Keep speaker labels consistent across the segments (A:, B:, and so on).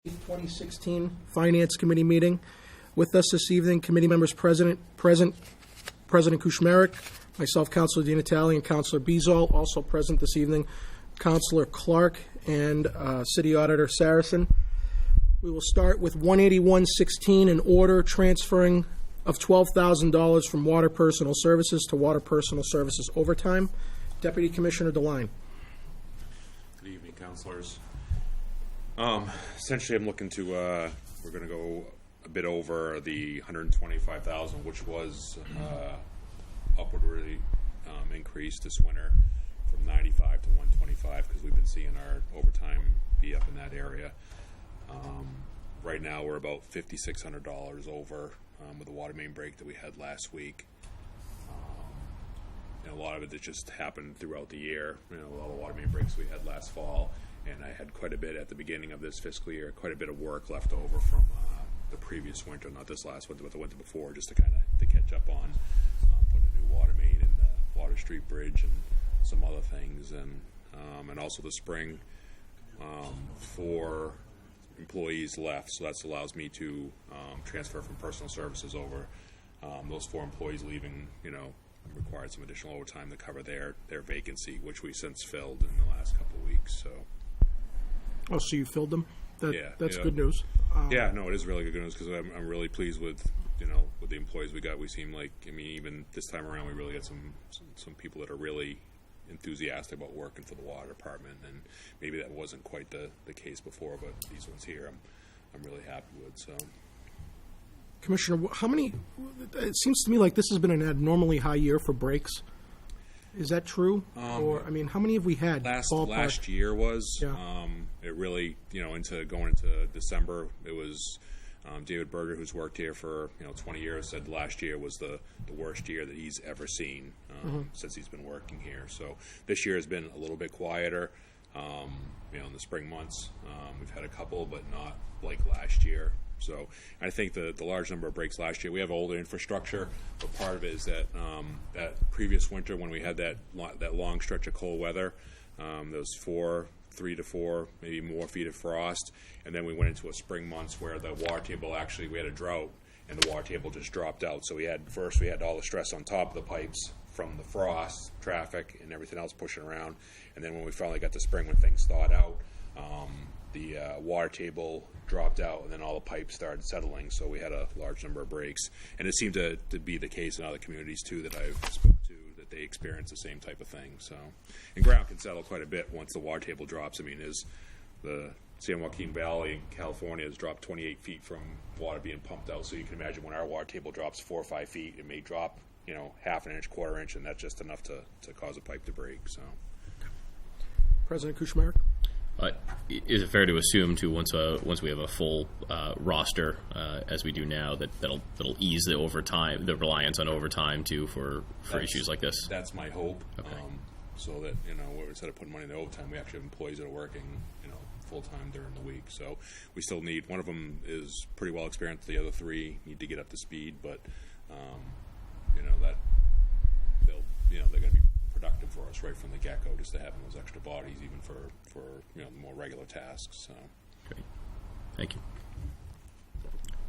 A: 2016 Finance Committee meeting. With us this evening, committee members President Kuchmarek, myself, Councilor Di Natale, and Councilor Bezol. Also present this evening, Councilor Clark and City Auditor Saracen. We will start with 18116, an order transferring of $12,000 from Water Personal Services to Water Personal Services overtime. Deputy Commissioner DeLine.
B: Good evening, councilors. Essentially, I'm looking to, we're going to go a bit over the 125,000, which was upwardly increased this winter from 95 to 125, because we've been seeing our overtime be up in that area. Right now, we're about $5,600 over with the water main break that we had last week. And a lot of it just happened throughout the year. You know, all the water main breaks we had last fall. And I had quite a bit at the beginning of this fiscal year, quite a bit of work left over from the previous winter, not this last winter, but the winter before, just to kind of to catch up on putting a new water main in the Water Street Bridge and some other things, and also the spring 4 employees left, so that allows me to transfer from personal services over. Those 4 employees leaving, you know, required some additional overtime to cover their vacancy, which we since filled in the last couple of weeks. So.
A: Oh, so you filled them?
B: Yeah,
A: that's good news.
B: Yeah, no, it is really good news, because I'm really pleased with, you know, with the employees we got. We seem like, I mean, even this time around, we really got some people that are really enthusiastic about working for the water department, and maybe that wasn't quite the case before, but these ones here, I'm really happy with. So,
A: Commissioner, how many? It seems to me like this has been an abnormally high year for breaks. Is that true? Or, I mean, how many have we had?
B: Last year was,
A: yeah.
B: It really, you know, going into December, it was David Berger, who's worked here for, 20 years, said last year was the worst year that he's ever seen since he's been working here. So this year has been a little bit quieter, in the spring months. We've had a couple, but not like last year. So I think the large number of breaks last year, we have older infrastructure, but part of it is that that previous winter when we had that long stretch of cold weather, those 3 to 4, maybe more feet of frost, and then we went into a spring months where the water table we had a drought, and the water table just dropped out. So we had all the stress on top of the pipes from the frost, traffic, and everything else pushing around, and then when we finally got to spring, when things thawed out, the water table dropped out, and then all the pipes started settling, so we had a large number of breaks. And it seemed to be the case in other communities, too, that I've spoke to, that they experience the same type of thing. So, and ground can settle quite a bit once the water table drops. I mean, the San Joaquin Valley in California has dropped 28 feet from water being pumped out, so you can imagine when our water table drops 4 or 5 feet, it may drop, half an inch, quarter inch, and that's just enough to cause a pipe to break. So,
A: President Kuchmarek?
C: Is it fair to assume, too, once we have a full roster, as we do now, that'll ease the reliance on overtime too for issues like this?
B: That's my hope.
C: Okay.
B: So that instead of putting money in the overtime, we actually have employees that are working full time during the week. So we still need. One of them is pretty well experienced. The other 3 need to get up to speed, but that they're going to be productive for us right from the get-go, just to have those extra bodies even for the more regular tasks. So.
C: Great. Thank you.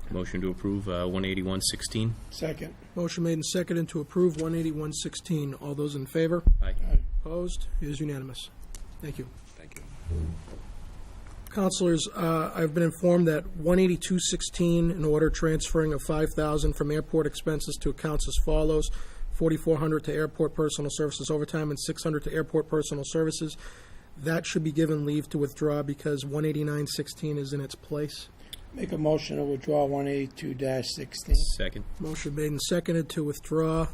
C: Motion to approve 18116.
A: Second. Motion made and seconded to approve 18116. All those in favor?
C: Aye.
A: Opposed? It is unanimous. Thank you.
B: Thank you.
A: Councilors, I've been informed that 18216, an order transferring of $5,000 from airport expenses to accounts as follows: $4,400 to airport personal services overtime and $600 to airport personal services. That should be given leave to withdraw because 18916 is in its place.
D: Make a motion to withdraw 182-16.
C: Second.
A: Motion made and seconded to withdraw.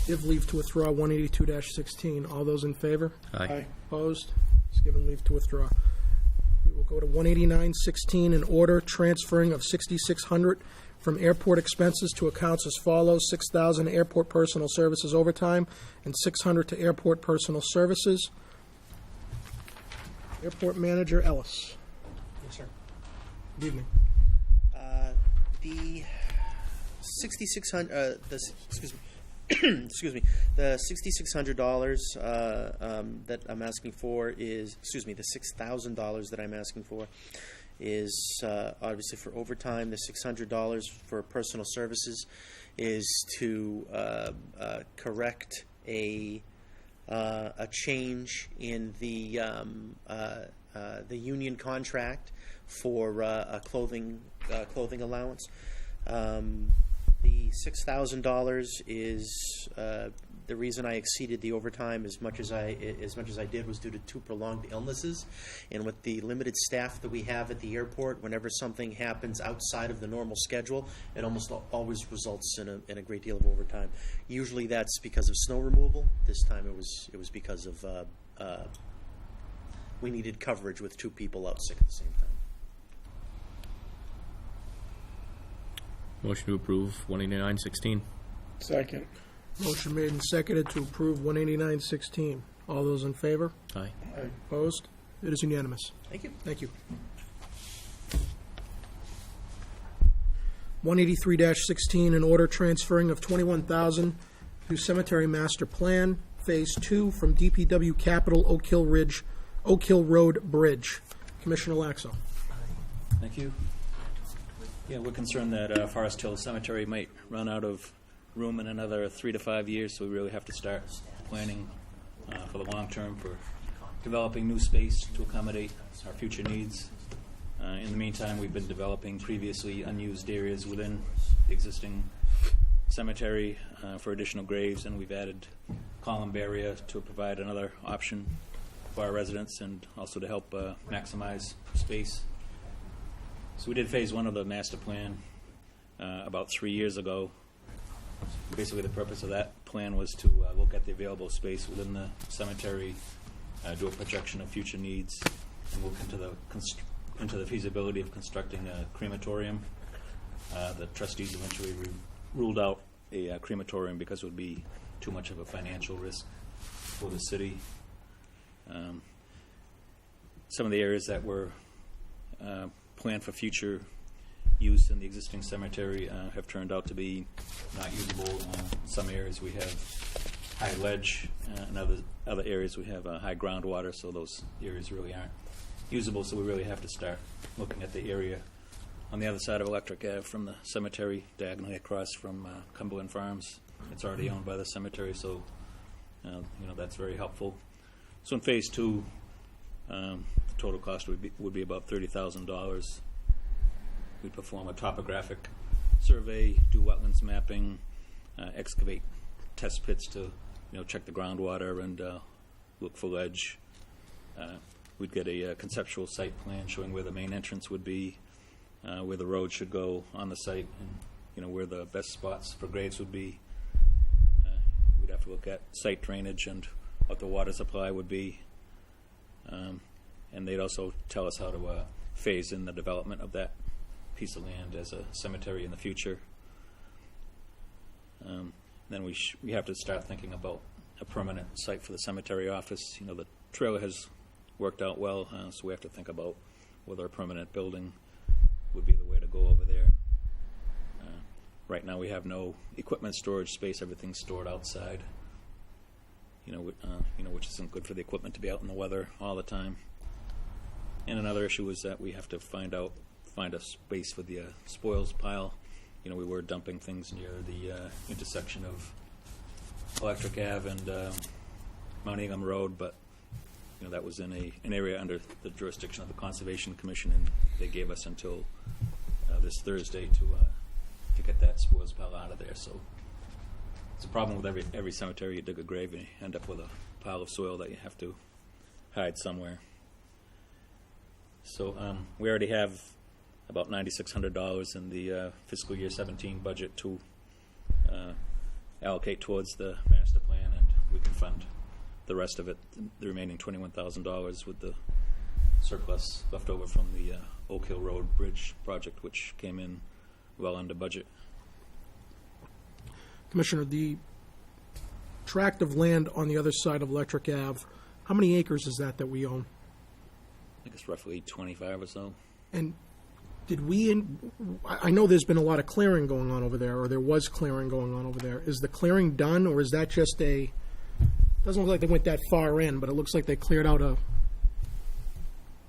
A: Give leave to withdraw 182-16. All those in favor?
C: Aye.
A: Opposed? It's given leave to withdraw. We will go to 18916, an order transferring of $6,600 from airport expenses to accounts as follows: $6,000 airport personal services overtime and $600 to airport personal services. Airport Manager Ellis.
E: Yes, sir.
A: Good evening.
E: The $6,600. Excuse me. The $6,600 that I'm asking for is, the $6,000 that I'm asking for is obviously for overtime. The $600 for personal services is to correct a change in the union contract for a clothing allowance. The $6,000 is the reason I exceeded the overtime as much as I did was due to 2 prolonged illnesses, and with the limited staff that we have at the airport, whenever something happens outside of the normal schedule, it almost always results in a great deal of overtime. Usually that's because of snow removal. This time it was because of we needed coverage with 2 people out sick at the same time.
C: Motion to approve 189.16.
D: Second.
A: Motion made and seconded to approve 18916. All those in favor?
C: Aye.
A: Opposed? It is unanimous.
E: Thank you.
A: Thank you. 183-16, an order transferring of $21,000 to Cemetery Master Plan, Phase 2, from DPW Capital Oak Hill Road Bridge. Commissioner Laxo.
F: Thank you. Yeah, we're concerned that Forest Hill Cemetery might run out of room in another 3 to 5 years, so we really have to start planning for the long term for developing new space to accommodate our future needs. In the meantime, we've been developing previously unused areas within the existing cemetery for additional graves, and we've added columbarium to provide another option for our residents and also to help maximize space. So we did phase 1 of the master plan about 3 years ago. Basically, the purpose of that plan was to look at the available space within the cemetery, do a projection of future needs, and look into the feasibility of constructing a crematorium. The trustees eventually ruled out a crematorium because it would be too much of a financial risk for the city. Some of the areas that were planned for future use in the existing cemetery have turned out to be not usable. Some areas we have high ledge, and other areas we have high groundwater, so those areas really aren't usable. So we really have to start looking at the area on the other side of Electric Ave from the cemetery, diagonally across from Cumberland Farms. It's already owned by the cemetery, so that's very helpful. So in phase 2, the total cost would be about $30,000. We'd perform a topographic survey, do wetlands mapping, excavate test pits to check the groundwater and look for ledge. We'd get a conceptual site plan showing where the main entrance would be, where the road should go on the site, and where the best spots for graves would be. We'd have to look at site drainage and what the water supply would be. And they'd also tell us how to phase in the development of that piece of land as a cemetery in the future. Then we have to start thinking about a permanent site for the cemetery office. The trailer has worked out well, so we have to think about whether a permanent building would be the way to go over there. Right now we have no equipment storage space. Everything's stored outside, which isn't good for the equipment to be out in the weather all the time. And another issue is that we have to find a space for the spoils pile. We were dumping things near the intersection of Electric Ave and Mount Ingham Road, but that was in an area under the jurisdiction of the Conservation Commission, and they gave us until this Thursday to get that spoils pile out of there. So it's a problem with every cemetery. You dig a grave and you end up with a pile of soil that you have to hide somewhere. So we already have about $9,600 in the fiscal year 17 budget to allocate towards the master plan, and we can fund the rest of it, the remaining $21,000, with the surplus left over from the Oak Hill Road Bridge project, which came in well under budget.
A: Commissioner, the tract of land on the other side of Electric Ave, how many acres is that we own?
F: I think it's roughly 25 or so.
A: And I know there's been a lot of clearing going on over there, or there was clearing going on over there. Is the clearing done, or is that just doesn't look like they went that far in, but it looks like they cleared out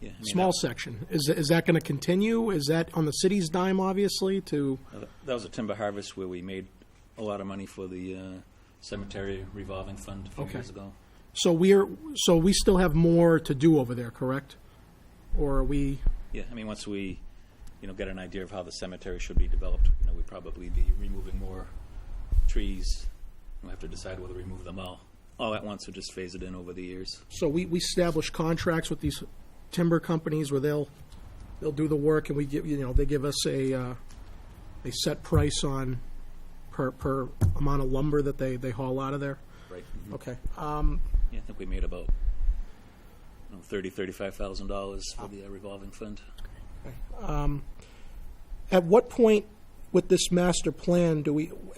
F: Yeah, I mean,
A: small section. Is that going to continue? Is that on the city's dime, obviously, to,
F: that was a timber harvest where we made a lot of money for the cemetery revolving fund a few
A: Okay.
F: years ago.
A: so we still have more to do over there, correct? Or are we,
F: Yeah, I mean, once we, get an idea of how the cemetery should be developed, we'd probably be removing more trees. We'll have to decide whether to remove them all at once or just phase it in over the years.
A: so we establish contracts with these timber companies where they'll do the work and we give, they give us a set price on per amount of lumber that they haul out of there?
F: Right.
A: Okay.
F: Yeah, I think we made about $30,000-$35,000 for the revolving fund.
A: At what point with this master plan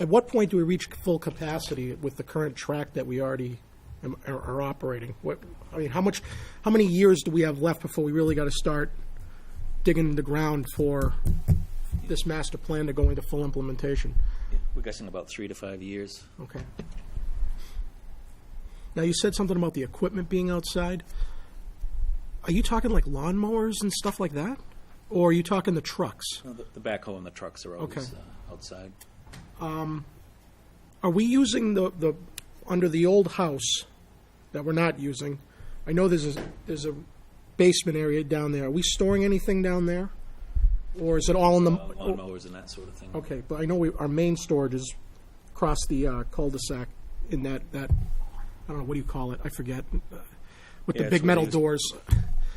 A: at what point do we reach full capacity with the current track that we already are operating? How many years do we have left before we really got to start digging the ground for this master plan to go into full implementation?
F: Yeah, we're guessing about 3 to 5 years.
A: Okay. Now, you said something about the equipment being outside. Are you talking like lawnmowers and stuff like that? Or are you talking the trucks?
F: No, the backhoe and the trucks are always
A: Okay.
F: Outside.
A: Are we using the under the old house that we're not using? I know there's a basement area down there. Are we storing anything down there? Or is it all in the...
F: Lawnmowers and that sort of thing.
A: Okay, but I know our main storage is across the cul-de-sac in that I don't know, what do you call it? I forget. With
F: Yeah,
A: the
F: it's
A: big
F: what
A: metal
F: they use.
A: doors.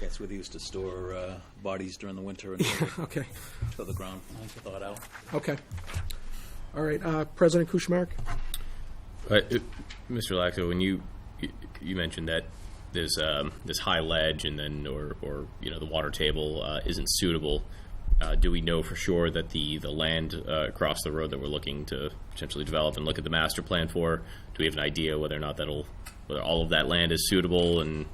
F: That's where they used to store bodies during the winter
A: Okay,
F: until the ground thawed out.
A: okay. All right, President Kuchmarek?
C: Mr. Lacto, when you mentioned that there's this high ledge and then or the water table isn't suitable, do we know for sure that the land across the road that we're looking to potentially develop and look at the master plan for, do we have an idea whether or not whether all of that land is suitable? And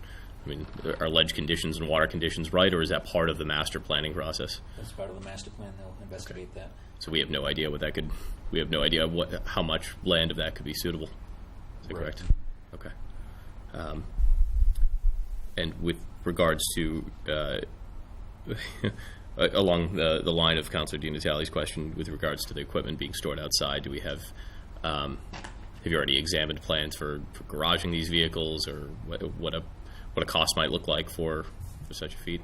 C: I mean, are ledge conditions and water conditions right, or is that part of the master planning process?
F: That's part of the master plan. They'll investigate that.
C: So we have no idea we have no idea how much land of that could be suitable. Is that correct? Okay. And with regards to along the line of Councilor Di Natale's question with regards to the equipment being stored outside, do we have you already examined plans for garaging these vehicles, or what a cost might look like for such a feat?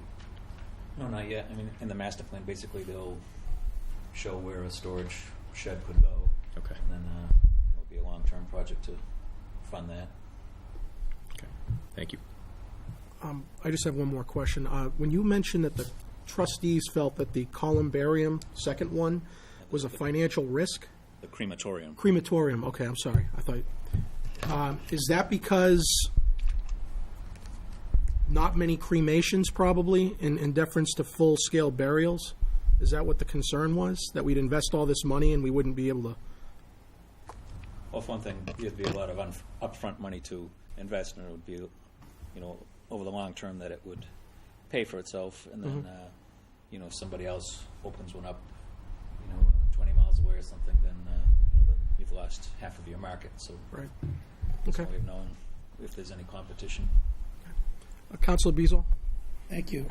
F: No, not yet. I mean, in the master plan, basically they'll show where a storage shed could go.
C: Okay.
F: And then it'll be a long-term project to fund that.
C: Okay. Thank you.
A: I just have one more question. When you mentioned that the trustees felt that the columbarium, second one, was a financial risk?
F: The crematorium.
A: Crematorium, okay, I'm sorry. I thought, is that because not many cremations probably in deference to full-scale burials? Is that what the concern was? That we'd invest all this money and we wouldn't be able to?
F: Well, for one thing, there'd be a lot of upfront money to invest, and it would be, over the long term that it would pay for itself, and then, if somebody else opens one up, 20 miles away or something, then, then you've lost half of your market. So
A: Right.
F: there's
A: Okay.
F: no way of knowing if there's any competition.
A: Councilor Beazle?
D: Thank you.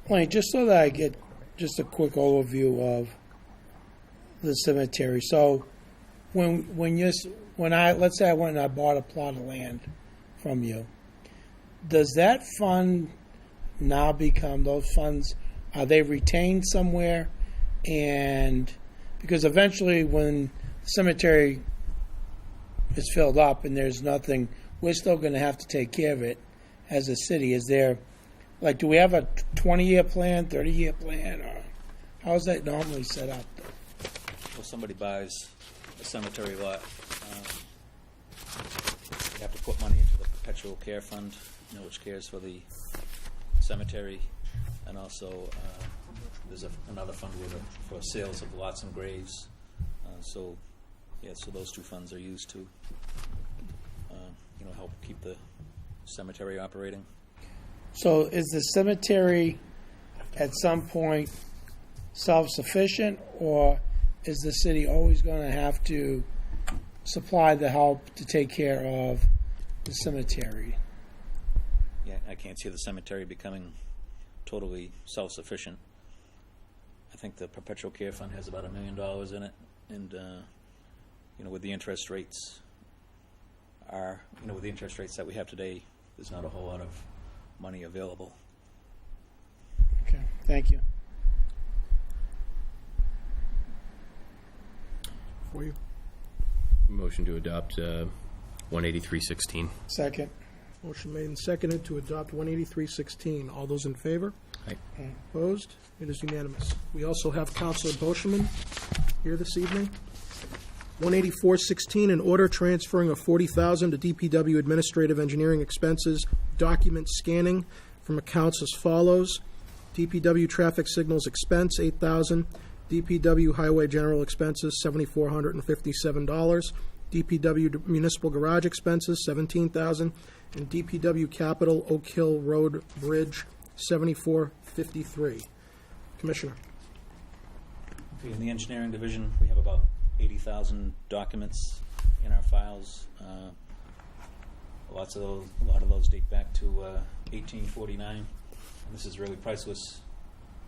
D: Wayne, just so that I get just a quick overview of the cemetery. So let's say I went and I bought a plot of land from you, does that fund now become, those funds, are they retained somewhere? And because eventually when the cemetery is filled up and there's nothing, we're still going to have to take care of it as a city. Is there, do we have a 20-year plan, 30-year plan, or how is that normally set up?
F: Well, somebody buys a cemetery lot, they have to put money into the perpetual care fund, which cares for the cemetery, and also there's another fund for sales of lots and graves. So those two funds are used to help keep the cemetery operating.
D: So is the cemetery at some point self-sufficient, or is the city always going to have to supply the help to take care of the cemetery?
F: I can't see the cemetery becoming totally self-sufficient. I think the perpetual care fund has about $1 million in it, and with the interest rates with the interest rates that we have today, there's not a whole lot of money available.
D: Okay, thank you.
A: For you.
C: Motion to adopt 18316.
D: Second.
A: Motion made and seconded to adopt 18316. All those in favor?
C: Aye.
A: Opposed? It is unanimous. We also have Counselor Boschman here this evening. 18416, an order transferring of $40,000 to DPW administrative engineering expenses, document scanning from accounts as follows: DPW traffic signals expense, $8,000; DPW highway general expenses, $7,457; DPW municipal garage expenses, $17,000; and DPW capital Oak Hill Road Bridge, $7,453. Commissioner.
F: Okay, in the engineering division, we have about 80,000 documents in our files. A lot of those date back to 1849. And this is really priceless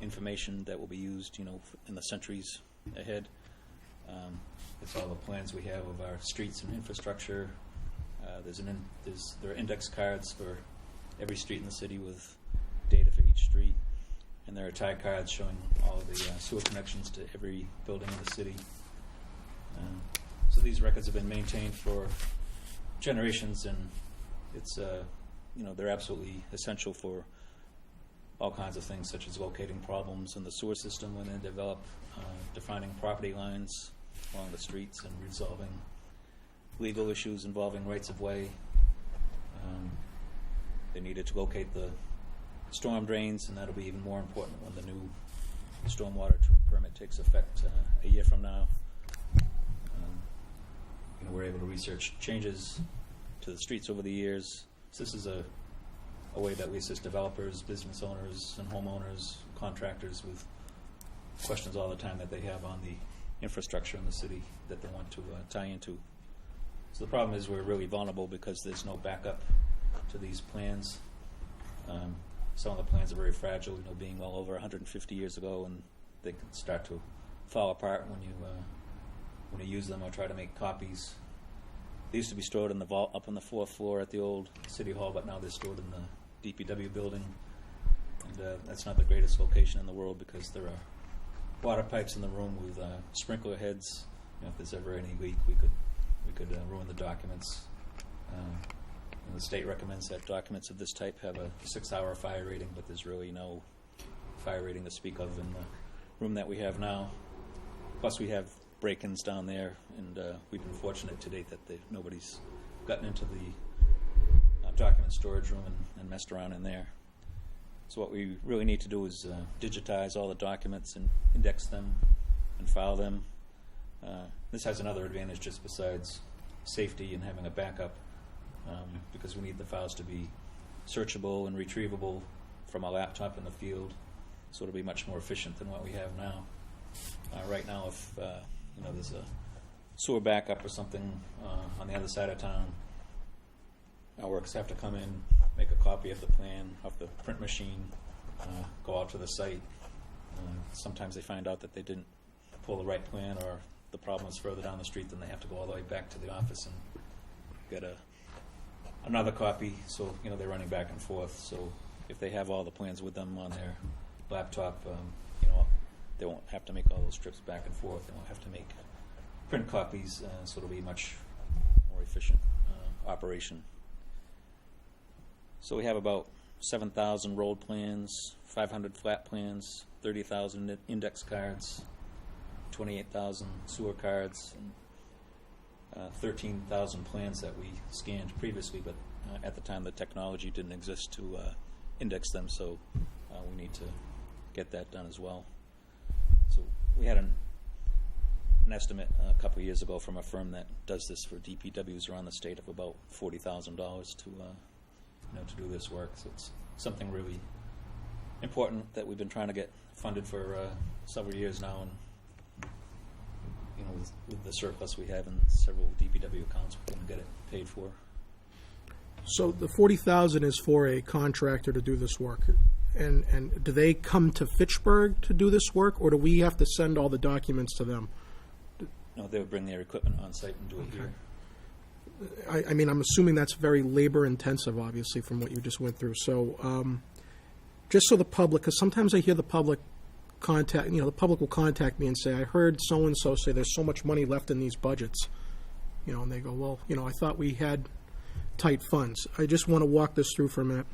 F: information that will be used, in the centuries ahead. It's all the plans we have of our streets and infrastructure. There are index cards for every street in the city with data for each street, and there are tie cards showing all of the sewer connections to every building in the city. So these records have been maintained for generations, and it's they're absolutely essential for all kinds of things, such as locating problems in the sewer system when they develop, defining property lines along the streets, and resolving legal issues involving rights of way. They needed to locate the storm drains, and that'll be even more important when the new stormwater permit takes effect a year from now. We're able to research changes to the streets over the years. So this is a way that we assist developers, business owners, and homeowners, contractors with questions all the time that they have on the infrastructure in the city that they want to tie into. So the problem is we're really vulnerable because there's no backup to these plans. Some of the plans are very fragile, being well over 150 years ago, and they can start to fall apart when you use them or try to make copies. They used to be stored in the vault up on the 4th floor at the old City Hall, but now they're stored in the DPW building. And that's not the greatest location in the world because there are water pipes in the room with sprinkler heads. If there's ever any leak, we could ruin the documents. And the state recommends that documents of this type have a 6-hour fire rating, but there's really no fire rating to speak of in the room that we have now. Plus, we have break-ins down there, and we've been fortunate to date that nobody's gotten into the document storage room and messed around in there. So what we really need to do is digitize all the documents and index them and file them. This has another advantage just besides safety and having a backup, because we need the files to be searchable and retrievable from a laptop in the field, so it'll be much more efficient than what we have now. Right now, if there's a sewer backup or something on the other side of town, our workers have to come in, make a copy of the plan off the print machine, go out to the site. Sometimes they find out that they didn't pull the right plan, or the problem is further down the street, then they have to go all the way back to the office and get another copy. So they're running back and forth. So if they have all the plans with them on their laptop, they won't have to make all those trips back and forth. They won't have to make print copies, so it'll be much more efficient operation. So we have about 7,000 rolled plans, 500 flat plans, 30,000 index cards, 28,000 sewer cards, and 13,000 plans that we scanned previously, but at the time the technology didn't exist to index them, so we need to get that done as well. So we had an estimate a couple of years ago from a firm that does this for DPWs around the state of about $40,000 to do this work. So it's something really important that we've been trying to get funded for several years now, and with the surplus we have in several DPW accounts, we're going to get it paid for.
A: So the 40,000 is for a contractor to do this work, and do they come to Fitchburg to do this work, or do we have to send all the documents to them?
F: No, they would bring their equipment on site and do it here.
A: I mean, I'm assuming that's very labor intensive, obviously, from what you just went through. So, just so the public, because sometimes I hear the public the public will contact me and say, I heard so and so say there's so much money left in these budgets, and they go, well, I thought we had tight funds. I just want to walk this through for a minute,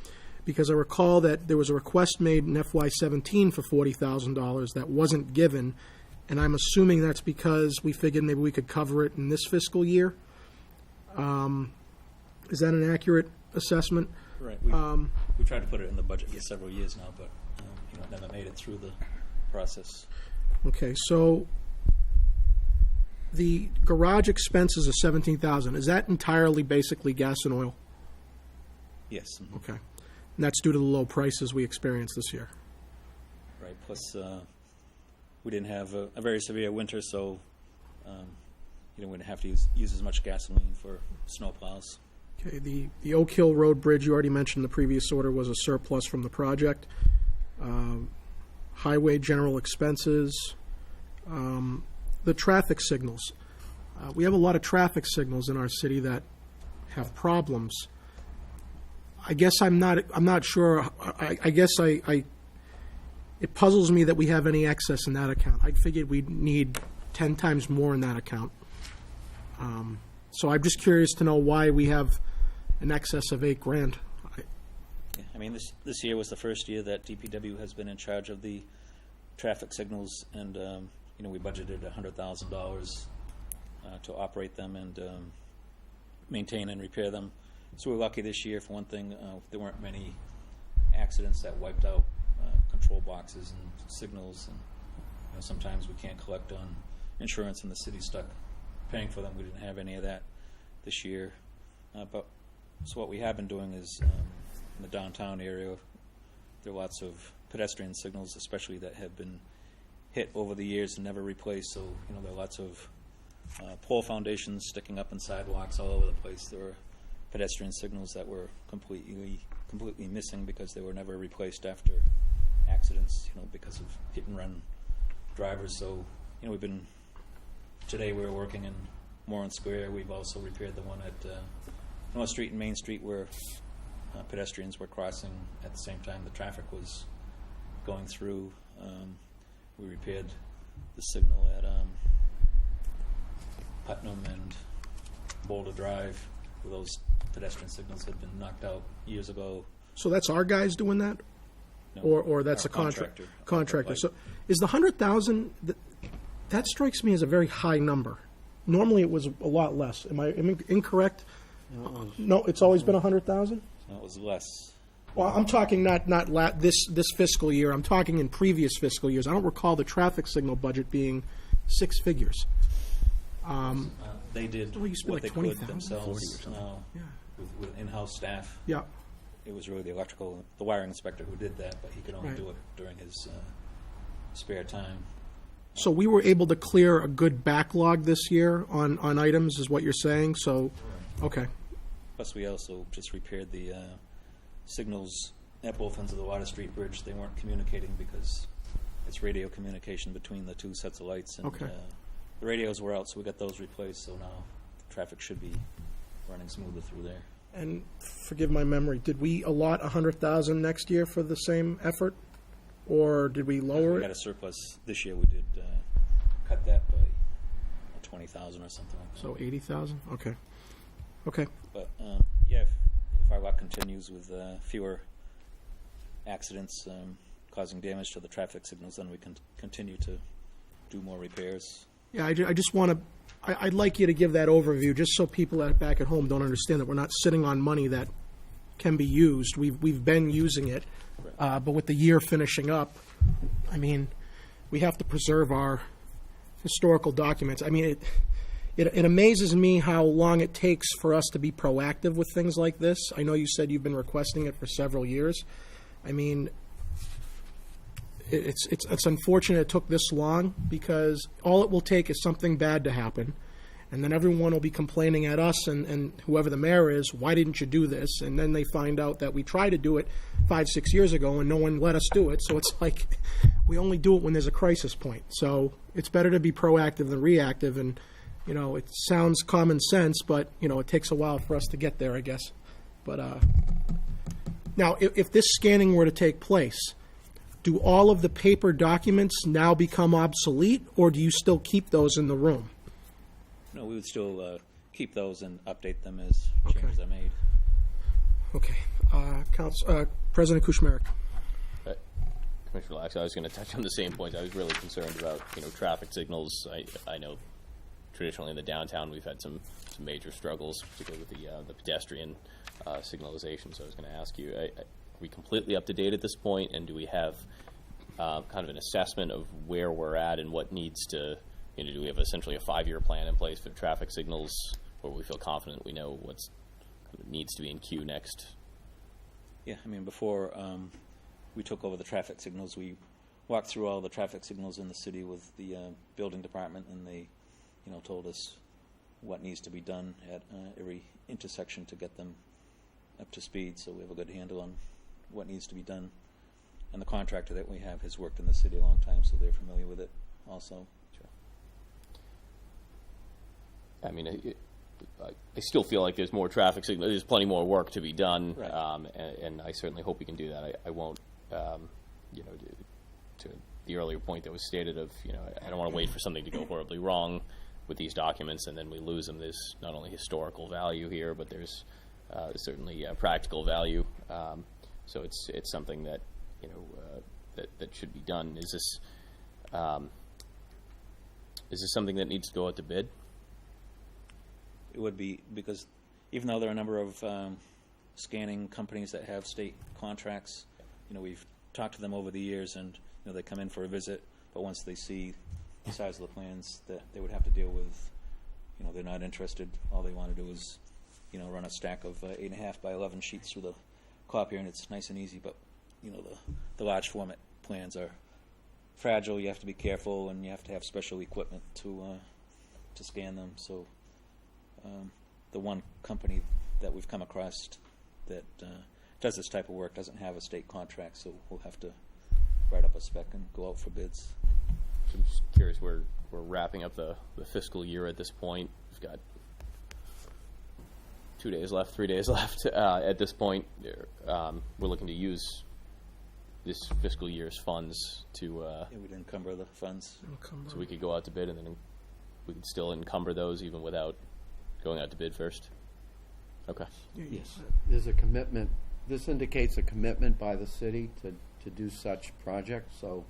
A: because I recall that there was a request made in FY17 for $40,000 that wasn't given, and I'm assuming that's because we figured maybe we could cover it in this fiscal year. Is that an accurate assessment?
F: Right. We tried to put it in the budget for several years now, but never made it through the process.
A: Okay, so the garage expenses of $17,000, is that entirely basically gas and oil?
F: Yes. Mhm.
A: Okay. And that's due to the low prices we experienced this year.
F: Right. Plus, we didn't have a very severe winter, so we didn't have to use as much gasoline for snow plows.
A: Okay, the Oak Hill Road Bridge, you already mentioned in the previous order, was a surplus from the project. Highway general expenses, the traffic signals. We have a lot of traffic signals in our city that have problems. I guess I'm not sure. I guess it puzzles me that we have any excess in that account. I figured we'd need 10 times more in that account. So I'm just curious to know why we have an excess of $8,000.
F: Yeah, I mean, this year was the first year that DPW has been in charge of the traffic signals, and we budgeted $100,000 to operate them and maintain and repair them. So we're lucky this year. For one thing, there weren't many accidents that wiped out control boxes and signals, and sometimes we can't collect on insurance, and the city's stuck paying for them. We didn't have any of that this year, so what we have been doing is in the downtown area, there are lots of pedestrian signals, especially that have been hit over the years and never replaced. So there are lots of pole foundations sticking up in sidewalks all over the place. There were pedestrian signals that were completely missing because they were never replaced after accidents, because of hit and run drivers. So today we were working in Moran Square. We've also repaired the one at North Street and Main Street where pedestrians were crossing at the same time the traffic was going through. We repaired the signal at Putnam and Boulder Drive, where those pedestrian signals had been knocked out years ago.
A: So that's our guys doing that?
F: No,
A: Or that's
F: our
A: a contractor?
F: contractor.
A: So is the 100,000, that strikes me as a very high number. Normally it was a lot less. Am I incorrect? No, it's always been 100,000?
F: No, it was less.
A: Well, I'm talking not this fiscal year. I'm talking in previous fiscal years. I don't recall the traffic signal budget being six figures.
F: They did
A: Well, it used to be
F: what
A: like
F: they
A: 20,000,
F: could themselves
A: 40 or something. Yeah.
F: with in-house staff.
A: Yeah.
F: It was really the wiring inspector who did that, but he could only
A: Right.
F: do it during his spare time.
A: So we were able to clear a good backlog this year on items, is what you're saying? So, okay.
F: Plus, we also just repaired the signals at both ends of the Water Street Bridge. They weren't communicating because it's radio communication between the two sets of lights. And
A: Okay.
F: the radios were out, so we got those replaced. So now traffic should be running smoother through there.
A: And forgive my memory, did we allot 100,000 next year for the same effort? Or did we lower
F: We had
A: it?
F: a surplus this year. We did cut that by 20,000 or something like that.
A: So 80,000? Okay. Okay.
F: But if our luck continues with fewer accidents causing damage to the traffic signals, then we can continue to do more repairs.
A: Yeah, I just want to, I'd like you to give that overview, just so people back at home don't understand that we're not sitting on money that can be used. We've been using it, but with the year finishing up, I mean, we have to preserve our historical documents. I mean, it amazes me how long it takes for us to be proactive with things like this. I know you said you've been requesting it for several years. I mean, it's unfortunate it took this long, because all it will take is something bad to happen, And then everyone will be complaining at us and whoever the mayor is, why didn't you do this? And then they find out that we tried to do it 5-6 years ago and no one let us do it. So it's like we only do it when there's a crisis point. So it's better to be proactive than reactive. And, you know, it sounds common sense, but, you know, it takes a while for us to get there, I guess. But now, if this scanning were to take place, do all of the paper documents now become obsolete, or do you still keep those in the room?
F: No, we would still keep those and update them as changes are made.
A: Okay. President Kuchmarek.
C: Commissioner Lax, I was going to touch on the same point. I was really concerned about, you know, traffic signals. I know traditionally in the downtown we've had some major struggles, particularly with the pedestrian signalization. So I was going to ask you, are we completely up to date at this point, and do we have kind of an assessment of where we're at and what needs to, you know, do we have essentially a 5-year plan in place for traffic signals, where we feel confident we know what needs to be in queue next?
F: Yeah, I mean, before we took over the traffic signals, we walked through all the traffic signals in the city with the building department, and they, you know, told us what needs to be done at every intersection to get them up to speed, so we have a good handle on what needs to be done. And the contractor that we have has worked in the city a long time, so they're familiar with it also.
C: Sure. I mean, I still feel like there's more traffic signals. There's plenty more work to be done,
F: Right.
C: and I certainly hope we can do that. I won't, you know, to the earlier point that was stated of, you know, I don't want to wait for something to go horribly wrong with these documents and then we lose them. There's not only historical value here, but there's certainly practical value. So it's something that, you know, that should be done. Is this something that needs to go out to bid?
F: It would be, because even though there are a number of scanning companies that have state contracts, you know, we've talked to them over the years, and, you know, they come in for a visit, but once they see the size of the plans that they would have to deal with, you know, they're not interested. All they want to do is, you know, run a stack of 8.5 by 11 sheets through the copier, and it's nice and easy. But, you know, the large format plans are fragile. You have to be careful, and you have to have special equipment to scan them. So the one company that we've come across that does this type of work doesn't have a state contract, so we'll have to write up a spec and go out for bids.
C: So I'm just curious, we're wrapping up the fiscal year at this point. We've got 2 days left, 3 days left at this point. We're looking to use this fiscal year's funds to
F: Yeah, we'd encumber the funds.
C: so we could go out to bid, and then we could still encumber those even without going out to bid first. Okay.
G: Yes. There's a commitment. This indicates a commitment by the city to do such projects. So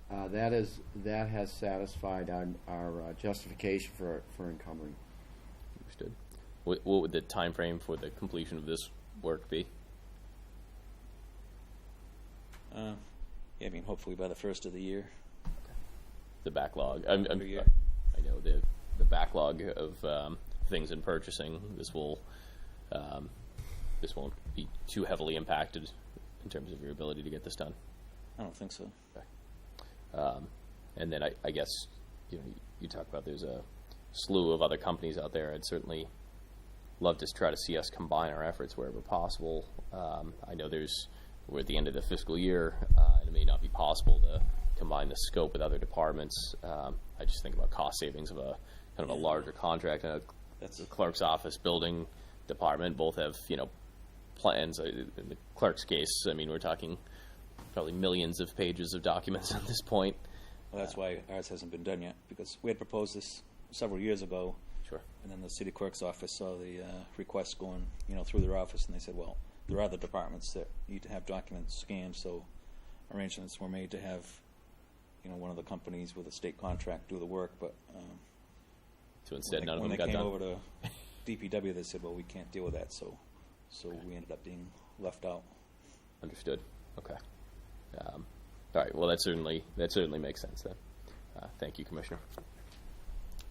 G: that has satisfied our justification for encumbering.
C: Understood. What would the time frame for the completion of this work be?
F: Yeah, I mean, hopefully by the first of the year.
C: The backlog.
F: Every year.
C: I know the backlog of things in purchasing. This won't be too heavily impacted in terms of your ability to get this done.
F: I don't think so.
C: And then I guess, you know, you talk about there's a slew of other companies out there. I'd certainly love to try to see us combine our efforts wherever possible. I know we're at the end of the fiscal year, and it may not be possible to combine the scope with other departments. I just think about cost savings of a kind of a larger contract. And
F: That's
C: the clerk's office, building department, both have, you know, plans. In the clerk's case, I mean, we're talking probably millions of pages of documents at this point.
F: Well, that's why ours hasn't been done yet, because we had proposed this several years ago.
C: Sure.
F: And then the city clerk's office saw the request going, you know, through their office, and they said, well, there are other departments that need to have documents scanned, so arrangements were made to have, you know, one of the companies with a state contract do the work. But
C: So instead, none of
F: when
C: them
F: they
C: got
F: came
C: done.
F: over to DPW, they said, well, we can't deal with that, so we ended up being left out.
C: Understood. Okay. All right. Well, that certainly makes sense then. Thank you, Commissioner.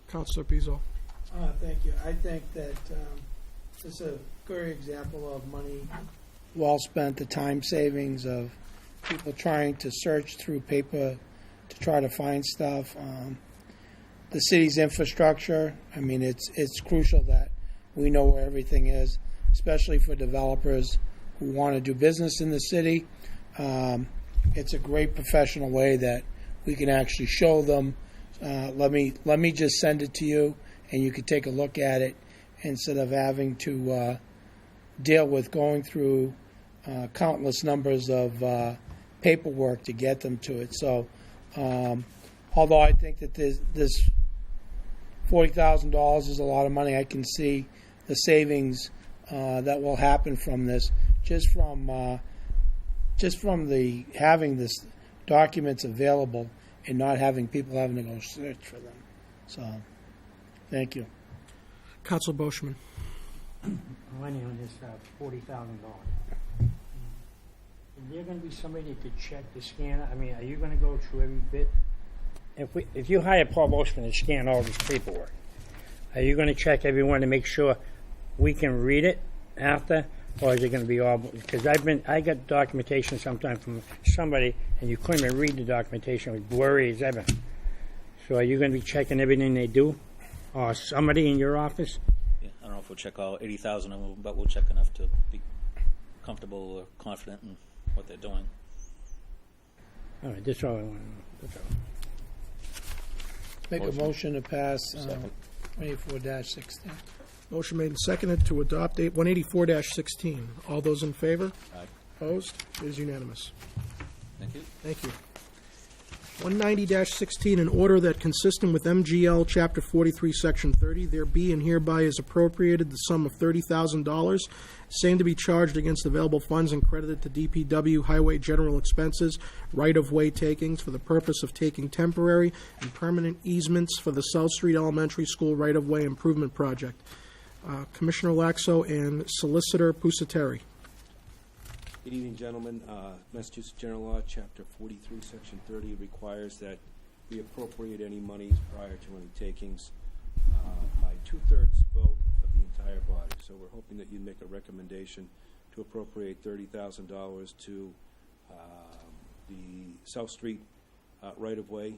A: Councilor Beazle.
D: Thank you. I think that this is a good example of money well spent, the time savings of people trying to search through paper to try to find stuff. the city's infrastructure. I mean, it's crucial that we know where everything is, especially for developers who want to do business in the city. It's a great professional way that we can actually show them. Let me just send it to you, and you can take a look at it instead of having to deal with going through countless numbers of paperwork to get them to it. So, although I think that this $40,000 is a lot of money, I can see the savings that will happen from this just from the having this documents available and not having people having to go search for them. So, thank you.
A: Councilor Boschman.
H: Money on this $40,000. Is there going to be somebody to check the scanner? I mean, are you going to go through every bit? If you hire Paul Boschman to scan all this paperwork, are you going to check everyone to make sure we can read it after, or is it going to be all? Because I got documentation sometime from somebody, and you couldn't even read the documentation. It was blurry as ever. So are you going to be checking everything they do, or somebody in your office?
F: Yeah, I don't know if we'll check all 80,000 of them, but we'll check enough to be comfortable or confident in what they're doing.
H: All right, that's all I want to know. That's all.
D: Make a motion to pass 24-16.
A: Motion made and seconded to adopt 184-16. All those in favor?
F: Aye.
A: Opposed? It is unanimous.
F: Thank you.
A: Thank you. 190-16, an order that consistent with MGL Chapter 43, Section 30, there be and hereby is appropriated the sum of $30,000, same to be charged against available funds and credited to DPW highway general expenses, right-of-way takings for the purpose of taking temporary and permanent easements for the South Street Elementary School right-of-way improvement project. Commissioner Laxo and Solicitor Pusateri.
I: Good evening, gentlemen. Massachusetts General Law, Chapter 43, Section 30 requires that we appropriate any monies prior to any takings by 2/3 vote of the entire body. So we're hoping that you make a recommendation to appropriate $30,000 to the South Street right-of-way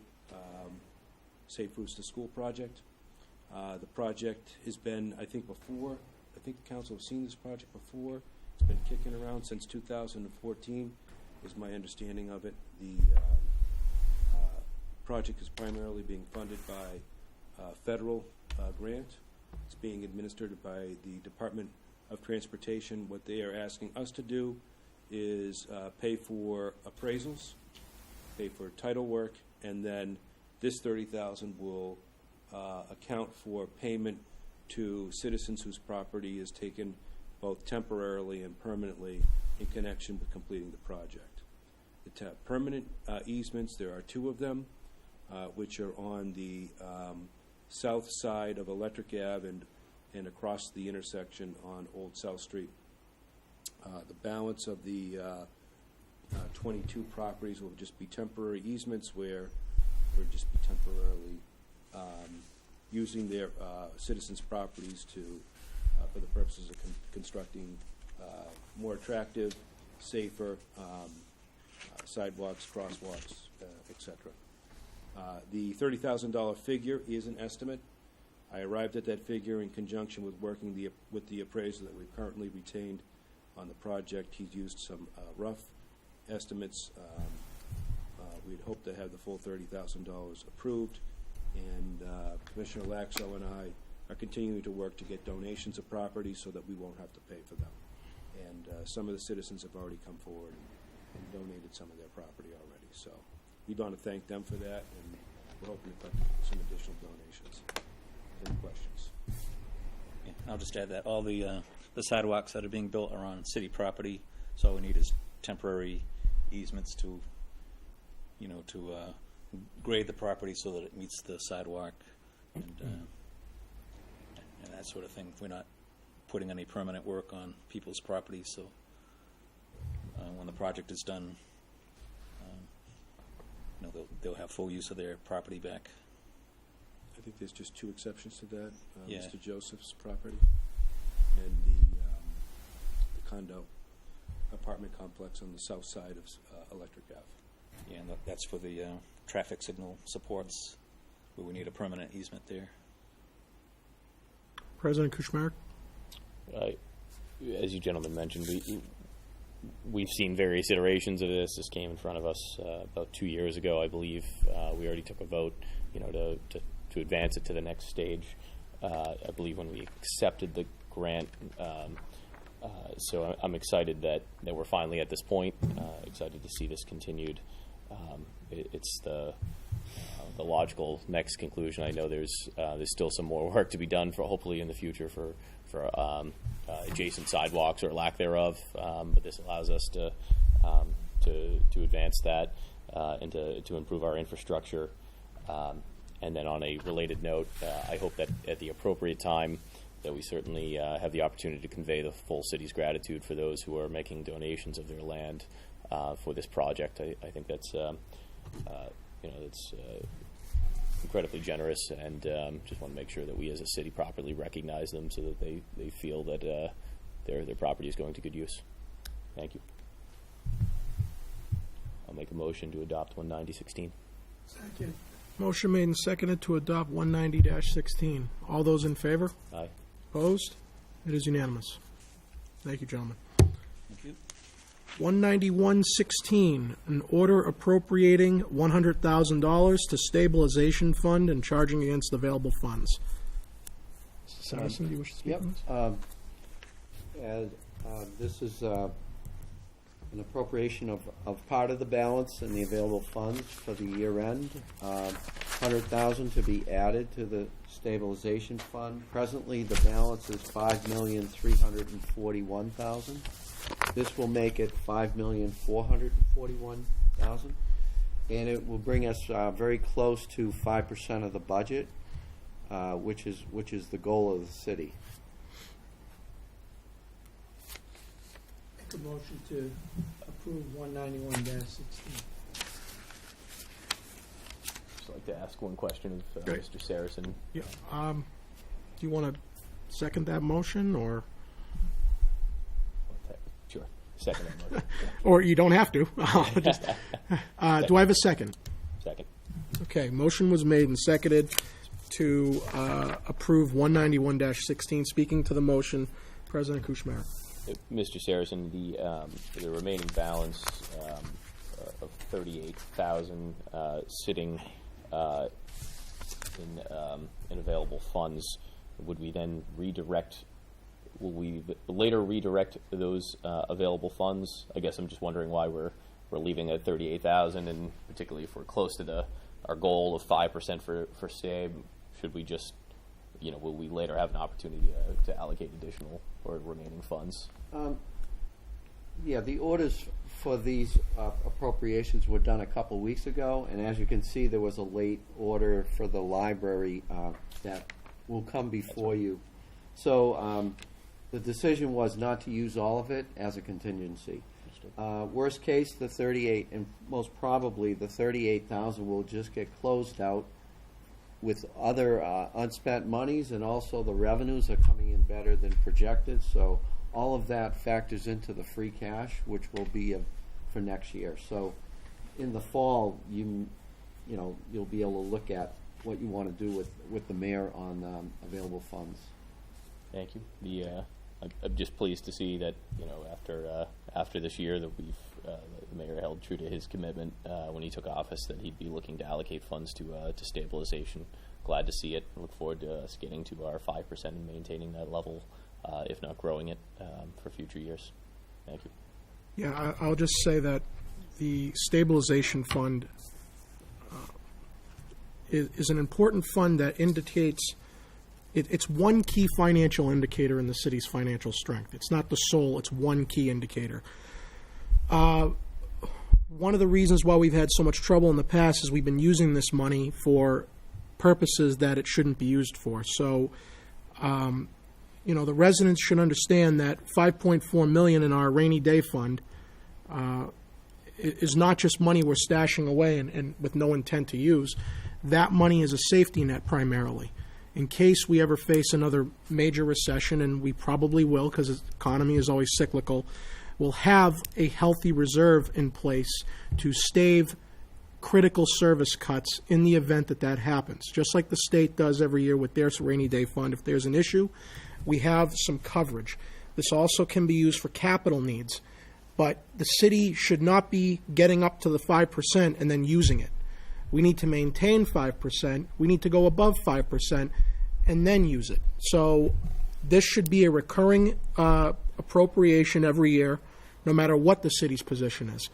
I: Safe Routes to School project. The project has been, I think the council has seen this project before. It's been kicking around since 2014, is my understanding of it. The project is primarily being funded by federal grant. It's being administered by the Department of Transportation. What they are asking us to do is pay for appraisals, pay for title work, and then this $30,000 will account for payment to citizens whose property is taken both temporarily and permanently in connection with completing the project. The permanent easements, there are 2 of them, which are on the south side of Electric Ave and across the intersection on Old South Street. The balance of the 22 properties will just be temporary easements where we'll just be temporarily using their citizens' properties for the purposes of constructing more attractive, safer sidewalks, crosswalks, etc. The $30,000 figure is an estimate. I arrived at that figure in conjunction with working with the appraiser that we've currently retained on the project. He's used some rough estimates. We'd hoped to have the full $30,000 approved, and Commissioner Laxo and I are continuing to work to get donations of property so that we won't have to pay for them. And some of the citizens have already come forward and donated some of their property already. So we want to thank them for that, and we're hoping to collect some additional donations. Any questions?
F: Yeah, I'll just add that all the sidewalks that are being built are on city property, so all we need is temporary easements to grade the property so that it meets the sidewalk and that sort of thing. We're not putting any permanent work on people's property, so when the project is done, they'll have full use of their property back.
I: I think there's just 2 exceptions to that.
F: Yeah.
I: Mr. Joseph's property and the condo apartment complex on the south side of Electric Ave.
F: Yeah, and that's for the traffic signal supports where we need a permanent easement there.
A: President Kuchmarek?
C: As you gentlemen mentioned, we've seen various iterations of this. This came in front of us about 2 years ago, I believe. We already took a vote, to advance it to the next stage. I believe when we accepted the grant. So I'm excited that we're finally at this point. Excited to see this continued. It's the logical next conclusion. I know there's still some more work to be done for hopefully in the future for adjacent sidewalks or lack thereof. But this allows us to advance that and to improve our infrastructure. And then on a related note, I hope that at the appropriate time that we certainly have the opportunity to convey the full city's gratitude for those who are making donations of their land for this project. I think that's that's incredibly generous, and just want to make sure that we as a city properly recognize them so that they feel that their property is going to good use. Thank you. I'll make a motion to adopt 19016.
A: Second. Motion made and seconded to adopt 190-16. All those in favor?
C: Aye.
A: Opposed? It is unanimous. Thank you, gentlemen.
F: Thank you.
A: 191-16, an order appropriating $100,000 to stabilization fund and charging against available funds. Mr. Saracen, do you wish to speak
G: Yep.
A: on this?
G: This is an appropriation of part of the balance in the available funds for the year end. $100,000 to be added to the stabilization fund. Presently, the balance is $5,341,000. This will make it $5,441,000, and it will bring us very close to 5% of the budget, which is the goal of the city.
D: Make a motion to approve 191-16.
C: Just like to ask one question of
A: Great.
C: Mr. Saracen.
A: Yeah. Do you want to second that motion, or
C: Sure. Second that motion.
A: or you don't have to? Just, do I have a second?
C: Second.
A: Okay, motion was made and seconded to approve 191-16. Speaking to the motion, President Kuchmarek.
C: Mr. Saracen, the remaining balance of $38,000 sitting in available funds, would we then redirect? Will we later redirect those available funds? I guess I'm just wondering why we're leaving at $38,000, and particularly if we're close to our goal of 5% for STAB, should we just, will we later have an opportunity to allocate additional or remaining funds?
G: Yeah, the orders for these appropriations were done a couple weeks ago, and as you can see, there was a late order for the library that will come before you. So the decision was not to use all of it as a contingency. Worst case, the 38, and most probably the 38,000 will just get closed out with other unspent monies, and also the revenues are coming in better than projected. So all of that factors into the free cash, which will be for next year. So in the fall, you'll be able to look at what you want to do with the mayor on available funds.
C: Thank you. I'm just pleased to see that after this year that the mayor held true to his commitment when he took office, that he'd be looking to allocate funds to stabilization. Glad to see it. Look forward to us getting to our 5% and maintaining that level, if not growing it for future years. Thank you.
A: Yeah, I'll just say that the stabilization fund is an important fund that indicates it's one key financial indicator in the city's financial strength. It's not the sole, it's one key indicator. One of the reasons why we've had so much trouble in the past is we've been using this money for purposes that it shouldn't be used for. So, the residents should understand that $5.4 million in our rainy day fund is not just money we're stashing away and with no intent to use. That money is a safety net primarily. In case we ever face another major recession, and we probably will because the economy is always cyclical, we'll have a healthy reserve in place to stave critical service cuts in the event that that happens. Just like the state does every year with their rainy day fund. If there's an issue, we have some coverage. This also can be used for capital needs, but the city should not be getting up to the 5% and then using it. We need to maintain 5%. We need to go above 5% and then use it. So this should be a recurring appropriation every year, no matter what the city's position is,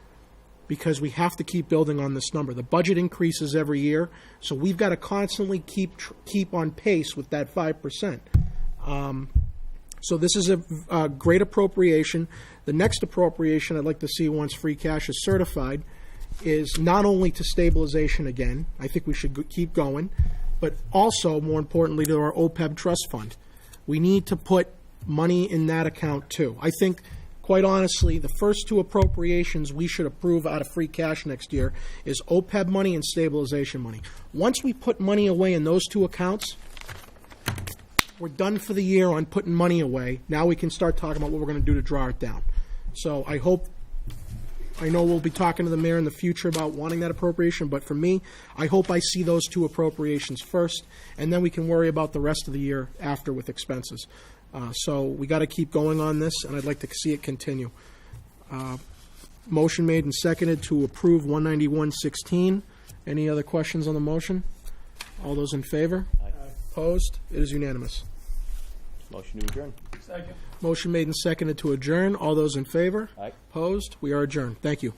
A: because we have to keep building on this number. The budget increases every year, so we've got to constantly keep on pace with that 5%. So this is a great appropriation. The next appropriation I'd like to see once free cash is certified is not only to stabilization again, I think we should keep going, but also, more importantly, to our OPEB trust fund. We need to put money in that account too. I think, quite honestly, the first two appropriations we should approve out of free cash next year is OPEB money and stabilization money. Once we put money away in those two accounts, we're done for the year on putting money away. Now we can start talking about what we're going to do to draw it down. So I know we'll be talking to the mayor in the future about wanting that appropriation, but for me, I hope I see those two appropriations first, and then we can worry about the rest of the year after with expenses. So we got to keep going on this, and I'd like to see it continue. Motion made and seconded to approve 191-16. Any other questions on the motion? All those in favor?
C: Aye.
A: Opposed? It is unanimous.
C: Motion to adjourn.
D: Second.
A: Motion made and seconded to adjourn. All those in favor?
C: Aye.
A: Opposed? We are adjourned. Thank you.